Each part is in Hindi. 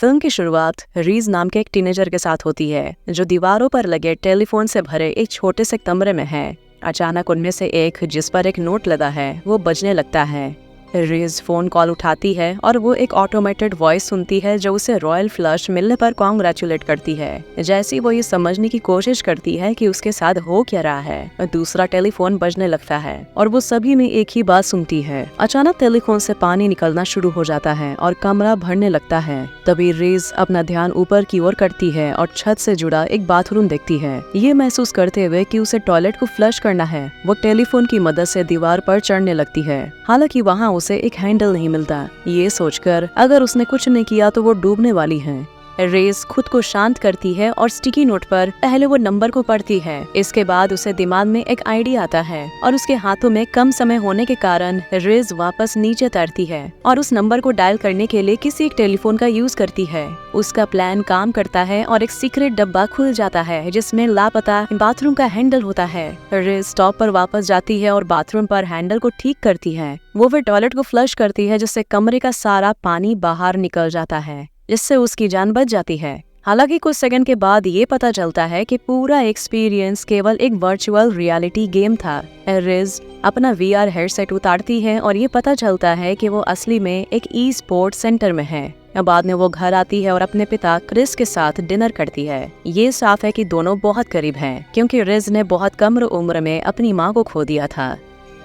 फिल्म की शुरुआत रीज नाम के एक टीनेजर के साथ होती है जो दीवारों पर लगे टेलीफोन से भरे एक छोटे से कमरे में है। अचानक उनमें से एक, जिस पर एक नोट लगा है, वो बजने लगता है। रीज फोन कॉल उठाती है और वो एक ऑटोमेटेड वॉइस सुनती है जो उसे रॉयल फ्लश मिलने पर कॉन्ग्रेचुलेट करती है। जैसे वो ये समझने की कोशिश करती है कि उसके साथ हो क्या रहा है, दूसरा टेलीफोन बजने लगता है और वो सभी में एक ही बात सुनती है। अचानक टेलीफोन से पानी निकलना शुरू हो जाता है और कमरा भरने लगता है। तभी रीज अपना ध्यान ऊपर की ओर करती है और छत से जुड़ा एक बाथरूम देखती है। ये महसूस करते हुए कि उसे टॉयलेट को फ्लश करना है, वो टेलीफोन की मदद से दीवार पर चढ़ने लगती है। हालांकि वहाँ उसे एक हैंडल नहीं मिलता। ये सोचकर अगर उसने कुछ नहीं किया तो वो डूबने वाली है। रेस खुद को शांत करती है और स्टिकी नोट पर पहले वो नंबर को पढ़ती है। इसके बाद उसे दिमाग में एक आइडिया आता है और उसके हाथों में कम समय होने के कारण रेस वापस नीचे उतरती है और उस नंबर को डायल करने के लिए किसी एक टेलीफोन का यूज करती है। उसका प्लान काम करता है और एक सीक्रेट डब्बा खुल जाता है जिसमें लापता बाथरूम का हैंडल होता है। रेस टॉप पर वापस जाती है और बाथरूम पर हैंडल को ठीक करती है। वो फिर टॉयलेट को फ्लश करती है जिससे कमरे का सारा पानी बाहर निकल जाता है, जिससे उसकी जान बच जाती है। हालांकि कुछ सेकंड के बाद ये पता चलता है कि पूरा एक्सपीरियंस केवल एक वर्चुअल रियलिटी गेम था। रिज अपना वीआर हेडसेट उतारती है और ये पता चलता है कि वो असली में एक ई स्पोर्ट सेंटर में है। बाद में वो घर आती है और अपने पिता क्रिस के साथ डिनर करती है। ये साफ है कि दोनों बहुत करीब हैं, क्योंकि रिज ने बहुत कम उम्र में अपनी माँ को खो दिया था।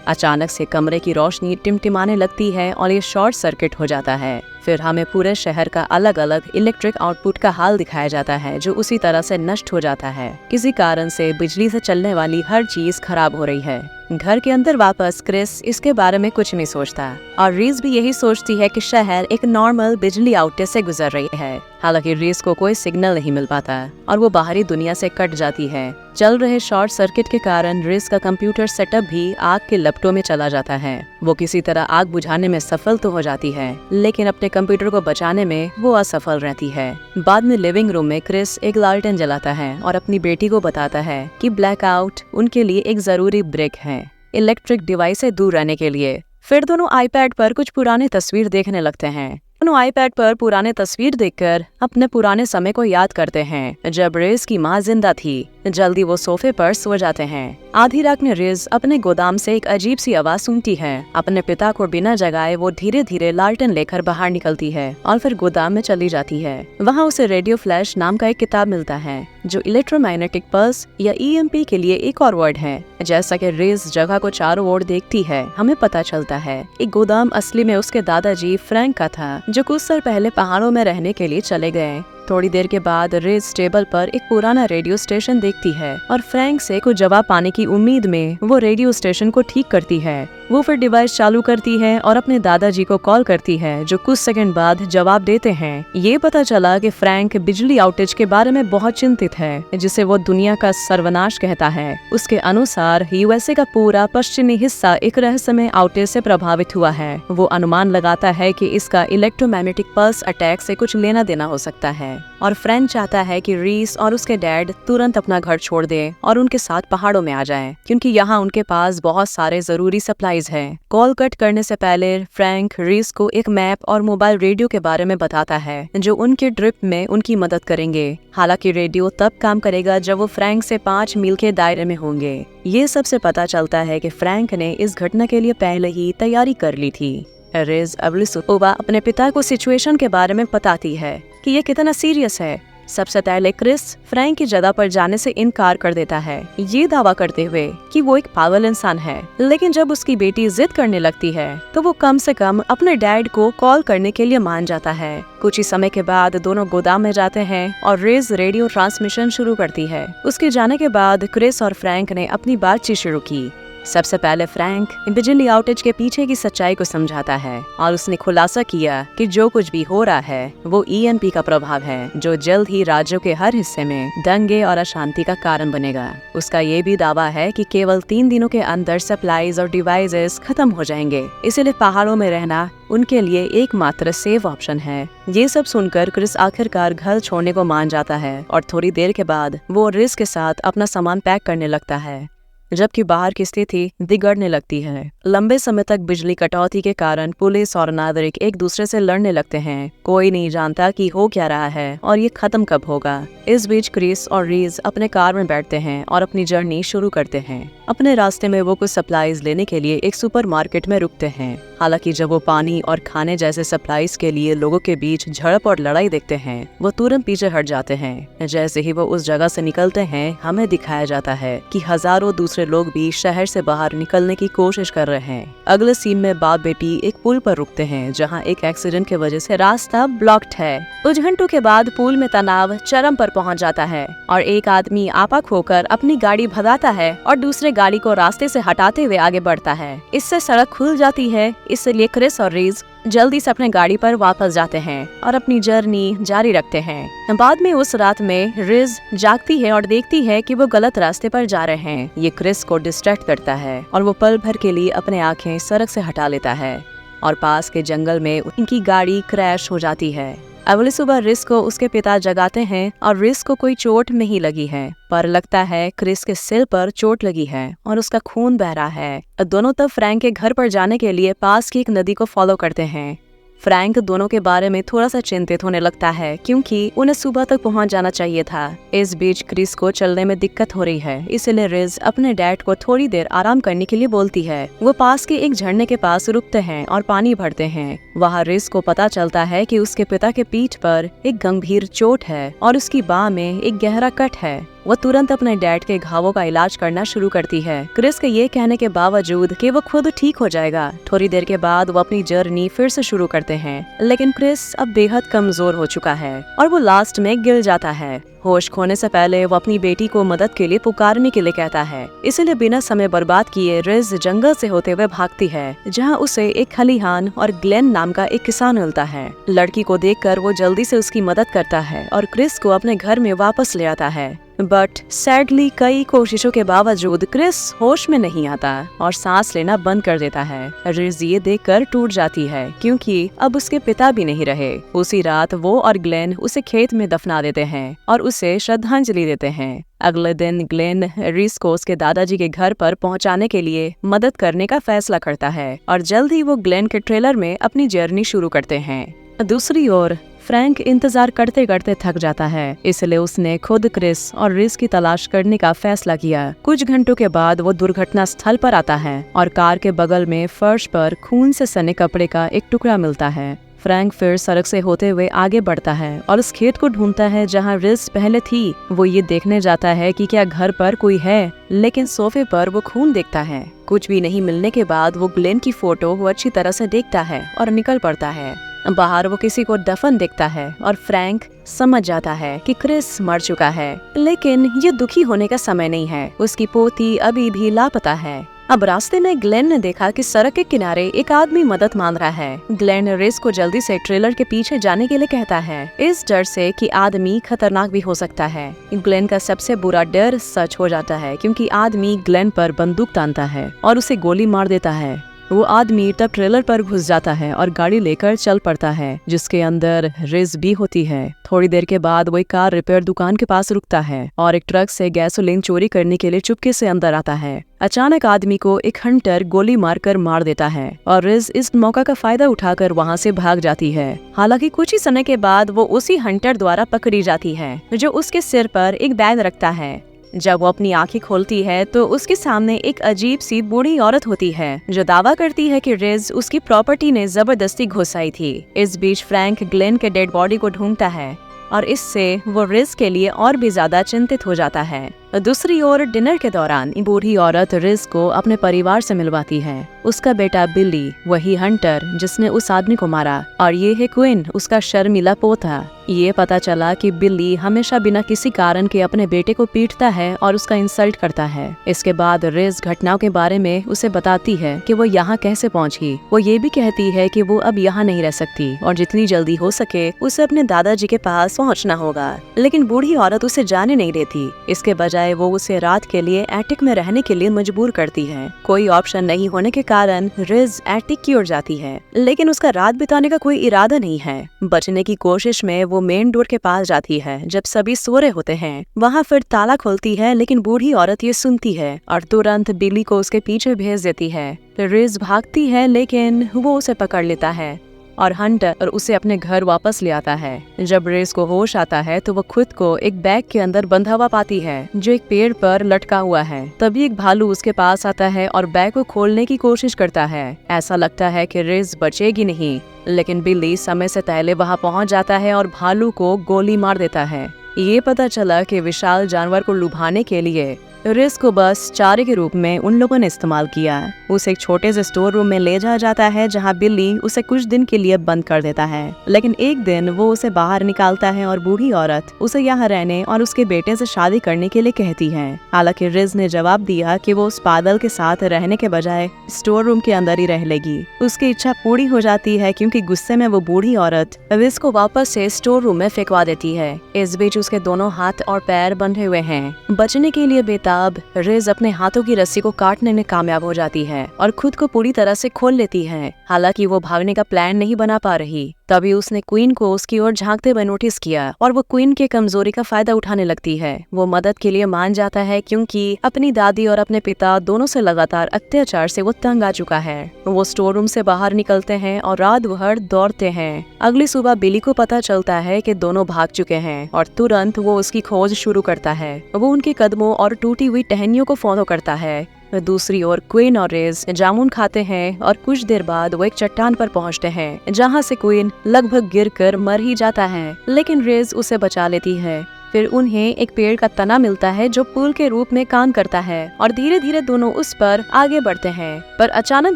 अचानक से कमरे की रोशनी टिमटिमाने लगती है और ये शॉर्ट सर्किट हो जाता है। फिर हमें पूरे शहर का अलग अलग इलेक्ट्रिक आउटपुट का हाल दिखाया जाता है जो उसी तरह से नष्ट हो जाता है। किसी कारण से बिजली से चलने वाली हर चीज खराब हो रही है। घर के अंदर वापस क्रिस इसके बारे में कुछ नहीं सोचता और रीज भी यही सोचती है कि शहर एक नॉर्मल बिजली आउटेज से गुजर रही है। हालांकि रीज को कोई सिग्नल नहीं मिल पाता और वो बाहरी दुनिया से कट जाती है। चल रहे शॉर्ट सर्किट के कारण रीज का कंप्यूटर सेटअप भी आग के लपटों में चला जाता है। वो किसी तरह आग बुझाने में सफल तो हो जाती है, लेकिन अपने कंप्यूटर को बचाने में वो असफल रहती है। बाद में लिविंग रूम में क्रिस एक लालटेन जलाता है और अपनी बेटी को बताता है कि ब्लैकआउट उनके लिए एक जरूरी ब्रेक है इलेक्ट्रिक डिवाइस से दूर रहने के लिए। फिर दोनों आईपैड पर कुछ पुराने तस्वीर देखने लगते हैं। दोनों आईपैड पर पुराने तस्वीर देखकर अपने पुराने समय को याद करते हैं जब रेज की माँ जिंदा थी। जल्दी वो सोफे पर सो जाते हैं। आधी रात में रेज अपने गोदाम से एक अजीब सी आवाज सुनती है। अपने पिता को बिना जगाए वो धीरे धीरे लालटेन लेकर बाहर निकलती है और फिर गोदाम में चली जाती है। वहाँ उसे रेडियो फ्लैश नाम का एक किताब मिलता है जो इलेक्ट्रोमैग्नेटिक पल्स या ईएमपी के लिए एक और वर्ड है। जैसा कि रेज जगह को चारों ओर देखती है, हमें पता चलता है एक गोदाम असली में उसके दादाजी फ्रैंक का था, जो कुछ साल पहले पहाड़ों में रहने के लिए चले गए। थोड़ी देर के बाद रेज टेबल पर एक पुराना रेडियो स्टेशन देखती है और फ्रैंक से कुछ जवाब पाने की उम्मीद में वो रेडियो स्टेशन को ठीक करती है। वो फिर डिवाइस चालू करती है और अपने दादाजी को कॉल करती है, जो कुछ सेकंड बाद जवाब देते हैं। ये पता चला कि फ्रैंक बिजली आउटेज के बारे में बहुत चिंतित है, जिसे वो दुनिया का सर्वनाश कहता है। उसके अनुसार यूएसए का पूरा पश्चिमी हिस्सा एक रहस्यमय आउटेज से प्रभावित हुआ है। वो अनुमान लगाता है कि इसका इलेक्ट्रोमैग्नेटिक पल्स अटैक से कुछ लेना देना हो सकता है और फ्रैंक चाहता है कि रीस और उसके डैड तुरंत अपना घर छोड़ दें और उनके साथ पहाड़ों में आ जाएं, क्योंकि यहाँ उनके पास बहुत सारे जरूरी सप्लाईज हैं। कॉल कट करने से पहले फ्रैंक रीस को एक मैप और मोबाइल रेडियो के बारे में बताता है जो उनके ट्रिप में उनकी मदद करेंगे। हालांकि रेडियो तब काम करेगा जब वो फ्रैंक से 5 मील के दायरे में होंगे। ये सबसे पता चलता है कि फ्रैंक ने इस घटना के लिए पहले ही तैयारी कर ली थी। रेज अगली सुबह अपने पिता को सिचुएशन के बारे में बताती है कि ये कितना सीरियस है। सबसे पहले क्रिस फ्रैंक की जगह पर जाने से इनकार कर देता है, ये दावा करते हुए कि वो एक पागल इंसान है। लेकिन जब उसकी बेटी जिद करने लगती है तो वो कम से कम अपने डैड को कॉल करने के लिए मान जाता है। कुछ ही समय के बाद दोनों गोदाम में जाते हैं और रेज रेडियो ट्रांसमिशन शुरू करती है। उसके जाने के बाद क्रिस और फ्रैंक ने अपनी बातचीत शुरू की। सबसे पहले फ्रैंक बिजली आउटेज के पीछे की सच्चाई को समझाता है और उसने खुलासा किया कि जो कुछ भी हो रहा है वो ईएमपी का प्रभाव है, जो जल्द ही राज्यों के हर हिस्से में दंगे और अशांति का कारण बनेगा। उसका ये भी दावा है कि केवल 3 दिनों के अंदर सप्लाईज और डिवाइसेस खत्म हो जाएंगे, इसलिए पहाड़ों में रहना उनके लिए एकमात्र सेफ ऑप्शन है। ये सब सुनकर क्रिस आखिरकार घर छोड़ने को मान जाता है और थोड़ी देर के बाद वो रिस के साथ अपना सामान पैक करने लगता है। जबकि बाहर की स्थिति बिगड़ने लगती है। लंबे समय तक बिजली कटौती के कारण पुलिस और नागरिक एक दूसरे से लड़ने लगते हैं। कोई नहीं जानता कि हो क्या रहा है और ये खत्म कब होगा। इस बीच क्रिस और रीज अपने कार में बैठते हैं और अपनी जर्नी शुरू करते हैं। अपने रास्ते में वो कुछ सप्लाईज लेने के लिए एक सुपरमार्केट में रुकते हैं। हालांकि जब वो पानी और खाने जैसे सप्लाईज के लिए लोगों के बीच झड़प और लड़ाई देखते हैं, वो तुरंत पीछे हट जाते हैं। जैसे ही वो उस जगह से निकलते हैं, हमें दिखाया जाता है कि हजारों दूसरे लोग भी शहर से बाहर निकलने की कोशिश कर रहे हैं। अगले सीन में बाप बेटी एक पुल पर रुकते हैं, जहाँ एक एक्सीडेंट की वजह से रास्ता ब्लॉक्ड है। कुछ घंटों के बाद पुल में तनाव चरम पर पहुँच जाता है और एक आदमी आपा खोकर अपनी गाड़ी भगाता है और दूसरे गाड़ी को रास्ते से हटाते हुए आगे बढ़ता है। इससे सड़क खुल जाती है, इसलिए क्रिस और रीज जल्दी से अपने गाड़ी पर वापस जाते हैं और अपनी जर्नी जारी रखते हैं। बाद में उस रात में रिज जागती है और देखती है कि वो गलत रास्ते पर जा रहे हैं। ये क्रिस को डिस्ट्रैक्ट करता है और वो पल भर के लिए अपने आंखें सड़क से हटा लेता है और पास के जंगल में उनकी गाड़ी क्रैश हो जाती है। अगली सुबह रिस को उसके पिता जगाते हैं और रिस को कोई चोट नहीं लगी है, पर लगता है क्रिस के सिर पर चोट लगी है और उसका खून बह रहा है। दोनों तब फ्रैंक के घर पर जाने के लिए पास की एक नदी को फॉलो करते हैं। फ्रैंक दोनों के बारे में थोड़ा सा चिंतित होने लगता है, क्योंकि उन्हें सुबह तक पहुंच जाना चाहिए था। इस बीच क्रिस को चलने में दिक्कत हो रही है, इसलिए रिज अपने डैड को थोड़ी देर आराम करने के लिए बोलती है। वो पास के एक झरने के पास रुकते हैं और पानी भरते हैं। वहाँ रिज को पता चलता है कि उसके पिता के पीठ पर एक गंभीर चोट है और उसकी बाह में एक गहरा कट है। वो तुरंत अपने डैड के घावों का इलाज करना शुरू करती है, क्रिस के ये कहने के बावजूद कि वो खुद ठीक हो जाएगा। थोड़ी देर के बाद वो अपनी जर्नी फिर से शुरू करते हैं, लेकिन क्रिस अब बेहद कमजोर हो चुका है और वो लास्ट में गिर जाता है। होश खोने से पहले वो अपनी बेटी को मदद के लिए पुकारने के लिए कहता है, इसलिए बिना समय बर्बाद किए रिज जंगल से होते हुए भागती है, जहाँ उसे एक खलिहान और ग्लेन नाम का एक किसान मिलता है। लड़की को देखकर वो जल्दी से उसकी मदद करता है और क्रिस को अपने घर में वापस ले आता है। बट सैडली कई कोशिशों के बावजूद क्रिस होश में नहीं आता और सांस लेना बंद कर देता है। रिज ये देखकर टूट जाती है, क्योंकि अब उसके पिता भी नहीं रहे। उसी रात वो और ग्लेन उसे खेत में दफना देते हैं और उसे श्रद्धांजलि देते हैं। अगले दिन ग्लेन रिस को उसके दादाजी के घर पर पहुंचाने के लिए मदद करने का फैसला करता है और जल्द ही वो ग्लेन के ट्रेलर में अपनी जर्नी शुरू करते हैं। दूसरी ओर फ्रैंक इंतजार करते करते थक जाता है, इसलिए उसने खुद क्रिस और रिस की तलाश करने का फैसला किया। कुछ घंटों के बाद वो दुर्घटना स्थल पर आता है और कार के बगल में फर्श पर खून से सने कपड़े का एक टुकड़ा मिलता है। फ्रैंक फिर सड़क से होते हुए आगे बढ़ता है और उस खेत को ढूंढता है जहां रिस पहले थी। वो ये देखने जाता है कि क्या घर पर कोई है, लेकिन सोफे पर वो खून देखता है। कुछ भी नहीं मिलने के बाद वो ग्लेन की फोटो वो अच्छी तरह से देखता है और निकल पड़ता है। बाहर वो किसी को दफन देखता है और फ्रैंक समझ जाता है कि क्रिस मर चुका है। लेकिन ये दुखी होने का समय नहीं है, उसकी पोती अभी भी लापता है। अब रास्ते में ग्लेन ने देखा कि सड़क के किनारे एक आदमी मदद मांग रहा है। ग्लेन रिस को जल्दी से ट्रेलर के पीछे जाने के लिए कहता है, इस डर से कि आदमी खतरनाक भी हो सकता है। ग्लेन का सबसे बुरा डर सच हो जाता है, क्योंकि आदमी ग्लेन पर बंदूक तानता है और उसे गोली मार देता है। वो आदमी तब ट्रेलर पर घुस जाता है और गाड़ी लेकर चल पड़ता है, जिसके अंदर रिज भी होती है। थोड़ी देर के बाद वो एक कार रिपेयर दुकान के पास रुकता है और एक ट्रक से गैसोलीन चोरी करने के लिए चुपके से अंदर आता है। अचानक आदमी को एक हंटर गोली मारकर मार देता है और रिज इस मौका का फायदा उठाकर वहाँ से भाग जाती है। हालांकि कुछ ही समय के बाद वो उसी हंटर द्वारा पकड़ी जाती है, जो उसके सिर पर एक बैग रखता है। जब वो अपनी आंखें खोलती है तो उसके सामने एक अजीब सी बूढ़ी औरत होती है, जो दावा करती है कि रिज उसकी प्रॉपर्टी ने जबरदस्ती घुस आई थी। इस बीच फ्रैंक ग्लेन के डेड बॉडी को ढूंढता है और इससे वो रिज के लिए और भी ज्यादा चिंतित हो जाता है। दूसरी ओर डिनर के दौरान बूढ़ी औरत रिज को अपने परिवार से मिलवाती है। उसका बेटा बिल्ली, वही हंटर जिसने उस आदमी को मारा, और ये है क्विन, उसका शर्मीला पोता। ये पता चला कि बिल्ली हमेशा बिना किसी कारण के अपने बेटे को पीटता है और उसका इंसल्ट करता है। इसके बाद रिज घटनाओं के बारे में उसे बताती है कि वो यहाँ कैसे पहुँची। वो ये भी कहती है कि वो अब यहाँ नहीं रह सकती और जितनी जल्दी हो सके उसे अपने दादाजी के पास पहुँचना होगा, लेकिन बूढ़ी औरत उसे जाने नहीं देती। इसके बजाय बजाय वो उसे रात के लिए एटिक में रहने के लिए मजबूर करती है। कोई ऑप्शन नहीं होने के कारण रिज एटिक की ओर जाती है, लेकिन उसका रात बिताने का कोई इरादा नहीं है। बचने की कोशिश में वो मेन डोर के पास जाती है जब सभी सो रहे होते हैं। वहाँ फिर ताला खोलती है, लेकिन बूढ़ी औरत ये सुनती है और तुरंत बिल्ली को उसके पीछे भेज देती है। रिज भागती है, लेकिन वो उसे पकड़ लेता है और हंटर उसे अपने घर वापस ले आता है। जब रिज को होश आता है तो वो खुद को एक बैग के अंदर बंधा हुआ पाती है जो एक पेड़ पर लटका हुआ है। तभी एक भालू उसके पास आता है और बैग को खोलने की कोशिश करता है। ऐसा लगता है कि रिज बचेगी नहीं, लेकिन बिल्ली समय से पहले वहाँ पहुँच जाता है और भालू को गोली मार देता है। ये पता चला कि विशाल जानवर को लुभाने के लिए रिज को बस चारे के रूप में उन लोगों ने इस्तेमाल किया। उसे एक छोटे से स्टोर रूम में ले जाया जाता है जहां बिल्ली उसे कुछ दिन के लिए बंद कर देता है, लेकिन एक दिन वो उसे बाहर निकालता है और बूढ़ी औरत उसे यहाँ रहने और उसके बेटे से शादी करने के लिए कहती है। हालांकि रिज ने जवाब दिया कि वो उस पागल के साथ रहने के बजाय स्टोर रूम के अंदर ही रह लेगी। उसकी इच्छा पूरी हो जाती है क्योंकि गुस्से में वो बूढ़ी औरत रिज को वापस से स्टोर रूम में फेंकवा देती है। इस बीच उसके दोनों हाथ और पैर बंधे हुए हैं। बचने के लिए बेताब रिज अपने हाथों की रस्सी को काटने में कामयाब हो जाती है और खुद को पूरी तरह से खोल लेती है। हालांकि वो भागने का प्लान नहीं बना पा रही। तभी उसने क्वीन को उसकी ओर झांकते हुए नोटिस किया और वो क्वीन के कमजोरी का फायदा उठाने लगती है। वो मदद के लिए मान जाता है क्योंकि अपनी दादी और अपने पिता दोनों से लगातार अत्याचार से वो तंग आ चुका है। वो स्टोर रूम से बाहर निकलते हैं और रात भर दौड़ते हैं। अगली सुबह बिली को पता चलता है कि दोनों भाग चुके हैं और तुरंत वो उसकी खोज शुरू करता है। वो उनके कदमों और टूटी हुई टहनियों को फॉलो करता है। दूसरी ओर क्वीन और रिज जामुन खाते हैं और कुछ देर बाद वो एक चट्टान पर पहुंचते हैं जहां से क्वीन लगभग गिरकर मर ही जाता है, लेकिन रिज उसे बचा लेती है। फिर उन्हें एक पेड़ का तना मिलता है जो पुल के रूप में काम करता है और धीरे धीरे दोनों उस पर आगे बढ़ते हैं। पर अचानक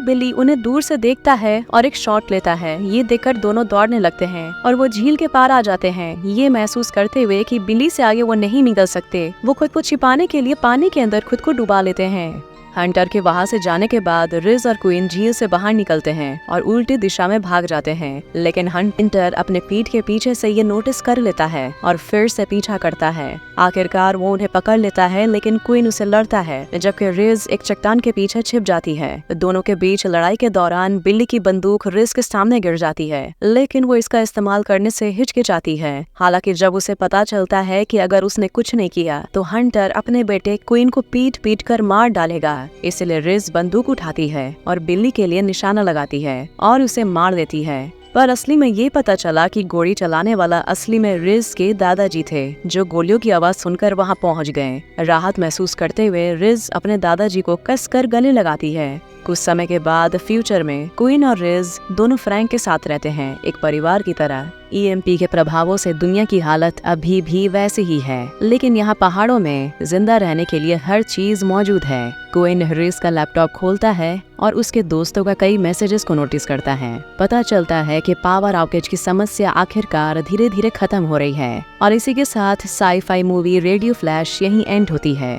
बिल्ली उन्हें दूर से देखता है और एक शॉट लेता है। ये देखकर दोनों दौड़ने लगते हैं और वो झील के पार आ जाते हैं, ये महसूस करते हुए कि बिल्ली से आगे वो नहीं निकल सकते। वो खुद को छिपाने के लिए पानी के अंदर खुद को डुबा लेते हैं। हंटर के वहाँ से जाने के बाद रिज और क्वीन झील से बाहर निकलते हैं और उल्टी दिशा में भाग जाते हैं, लेकिन हंटर अपने पीठ के पीछे से ये नोटिस कर लेता है और फिर से पीछा करता है। आखिरकार वो उन्हें पकड़ लेता है, लेकिन क्वीन उसे लड़ता है जबकि रिज एक चट्टान के पीछे छिप जाती है। दोनों के बीच लड़ाई के दौरान बिल्ली की बंदूक रिज के सामने गिर जाती है, लेकिन वो इसका इस्तेमाल करने से हिचकिचाती है। हालांकि जब उसे पता चलता है कि अगर उसने कुछ नहीं किया तो हंटर अपने बेटे क्वीन को पीट कर मार डालेगा। इसलिए रिज बंदूक उठाती है और बिल्ली के लिए निशाना लगाती है और उसे मार देती है। पर असली में ये पता चला कि गोली चलाने वाला असली में रिज के दादाजी थे, जो गोलियों की आवाज सुनकर वहां पहुंच गए। राहत महसूस करते हुए रिज अपने दादाजी को कसकर गले लगाती है। कुछ समय के बाद फ्यूचर में क्वीन और रिज दोनों फ्रैंक के साथ रहते हैं, एक परिवार की तरह। EMP के प्रभावों से दुनिया की हालत अभी भी वैसी ही है, लेकिन यहाँ पहाड़ों में जिंदा रहने के लिए हर चीज मौजूद है। क्वीन रिज का लैपटॉप खोलता है और उसके दोस्तों का कई मैसेजेस को नोटिस करता है। पता चलता है कि पावर आउटेज की समस्या आखिरकार धीरे धीरे खत्म हो रही है। और इसी के साथ साई-फाई मूवी रेडियो फ्लैश यहीं एंड होती है।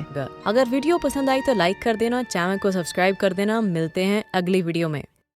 अगर वीडियो पसंद आई तो लाइक कर देना, चैनल को सब्सक्राइब कर देना। मिलते हैं अगली वीडियो में।